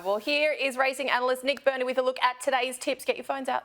Well, here is racing analyst Nick Berney with a look at today's tips. Get your phones out.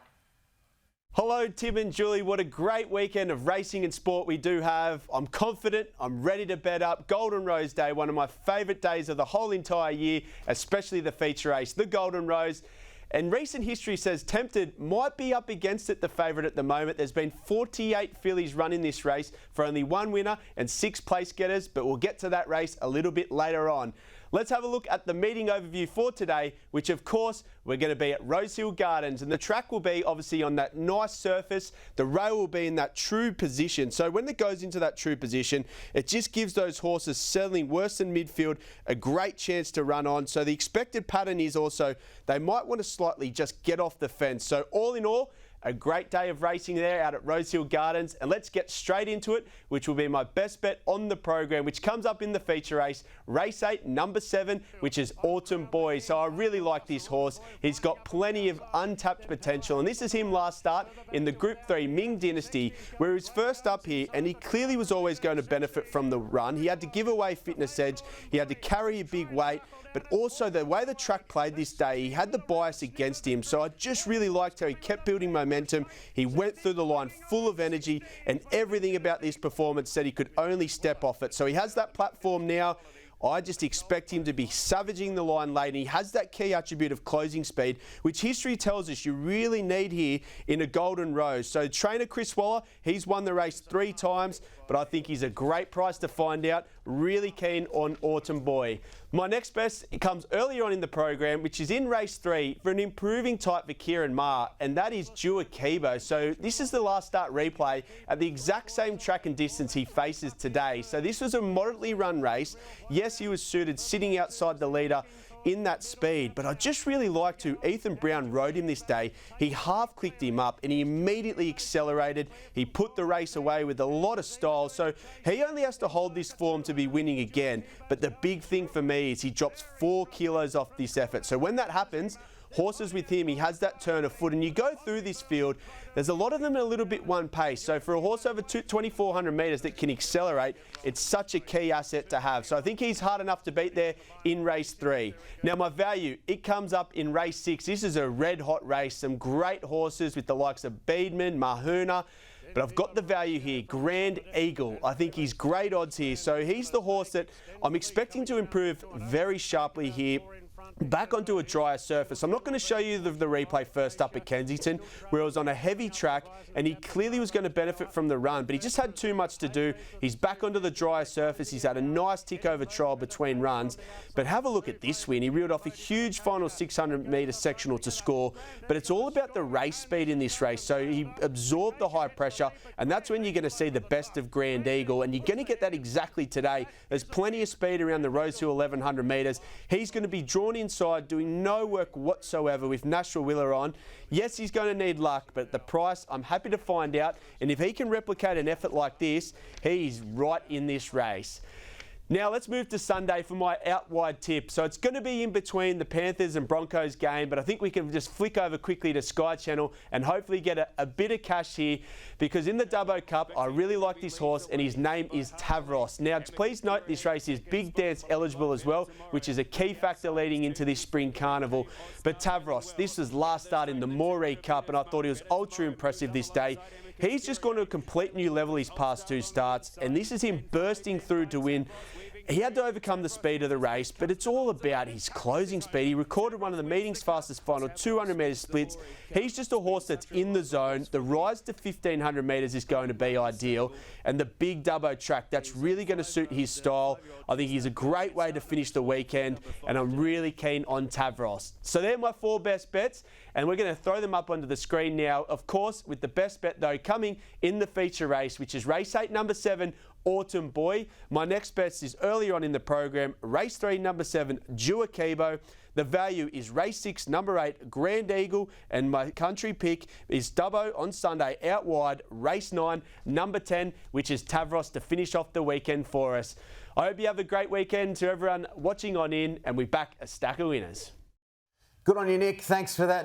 Hello, Tim and Julie. What a great weekend of racing and sport we do have. I'm confident. I'm ready to bet up. Golden Rose Day, one of my favourite days of the whole entire year, especially the feature race, the Golden Rose. And recent history says Tempted might be up against it, the favourite at the moment. There's been 48 fillies run in this race for only one winner and 6 place getters, but we'll get to that race a little bit later on. Let's have a look at the meeting overview for today, which of course we're going to be at Rosehill Gardens, and the track will be obviously on that nice surface. The rail will be in that true position. So when it goes into that true position, it just gives those horses settling worse than midfield a great chance to run on. So the expected pattern is also they might want to slightly just get off the fence. So all in all, a great day of racing there out at Rosehill Gardens, and let's get straight into it, which will be my best bet on the program, which comes up in the feature race, race 8, number 7, which is Autumn Boy. So I really like this horse. He's got plenty of untapped potential, and this is him last start in the Group 3 Ming Dynasty, where he was first up here, and he clearly was always going to benefit from the run. He had to give away fitness edge, he had to carry a big weight, but also the way the track played this day, he had the bias against him. So I just really liked how he kept building momentum. He went through the line full of energy, and everything about this performance said he could only step off it. So he has that platform now. I just expect him to be savaging the line late, and he has that key attribute of closing speed, which history tells us you really need here in a Golden Rose. So trainer Chris Waller, he's won the race 3 times, but I think he's a great price to find out. Really keen on Autumn Boy. My next best comes earlier on in the program, which is in race 3 for an improving type for Kieran Ma, and that is Juja Kibo. So this is the last start replay at the exact same track and distance he faces today. So this was a moderately run race. Yes, he was suited sitting outside the leader in that speed, but I just really liked who Ethan Brown rode him this day. He half clicked him up and he immediately accelerated. He put the race away with a lot of style, so he only has to hold this form to be winning again. But the big thing for me is he drops 4 kilos off this effort. So when that happens, horses with him, he has that turn of foot, and you go through this field, there's a lot of them a little bit one pace. So for a horse over 2,400 metres that can accelerate, it's such a key asset to have. So I think he's hard enough to beat there in race 3. Now my value, it comes up in race 6. This is a red hot race, some great horses with the likes of Beedman, Mahuna. But I've got the value here, Grand Eagle. I think he's great odds here. So he's the horse that I'm expecting to improve very sharply here, back onto a drier surface. I'm not going to show you the replay first up at Kensington, where it was on a heavy track and he clearly was going to benefit from the run, but he just had too much to do. He's back onto the drier surface. He's had a nice tick over trial between runs, but have a look at this win. He reeled off a huge final 600 metre sectional to score, but it's all about the race speed in this race. So he absorbed the high pressure, and that's when you're going to see the best of Grand Eagle, and you're going to get that exactly today. There's plenty of speed around the Rosehill 1100 metres. He's going to be drawn inside, doing no work whatsoever with Nashua Willer on. Yes, he's going to need luck, but at the price, I'm happy to find out. And if he can replicate an effort like this, he's right in this race. Now let's move to Sunday for my out wide tip. So it's going to be in between the Panthers and Broncos game, but I think we can just flick over quickly to Sky Channel and hopefully get a bit of cash here, because in the Dubbo Cup, I really like this horse, and his name is Tavros. Now please note this race is Big Dance eligible as well, which is a key factor leading into this spring carnival. But Tavros, this was last start in the Moree Cup, and I thought he was ultra impressive this day. He's just gone to a complete new level his past 2 starts, and this is him bursting through to win. He had to overcome the speed of the race, but it's all about his closing speed. He recorded one of the meeting's fastest final 200 metre splits. He's just a horse that's in the zone. The rise to 1,500 metres is going to be ideal, and the big Dubbo track, that's really going to suit his style. I think he's a great way to finish the weekend, and I'm really keen on Tavros. So they're my 4 best bets, and we're going to throw them up onto the screen now. Of course, with the best bet though coming in the feature race, which is race 8, number 7, Autumn Boy. My next bets is earlier on in the program, race 3, number 7, Juja Kibo. The value is race 6, number 8, Grand Eagle, and my country pick is Dubbo on Sunday out wide, race 9, number 10, which is Tavros to finish off the weekend for us. I hope you have a great weekend. To everyone watching on in, and we back a stack of winners. Good on you, Nick. Thanks for that.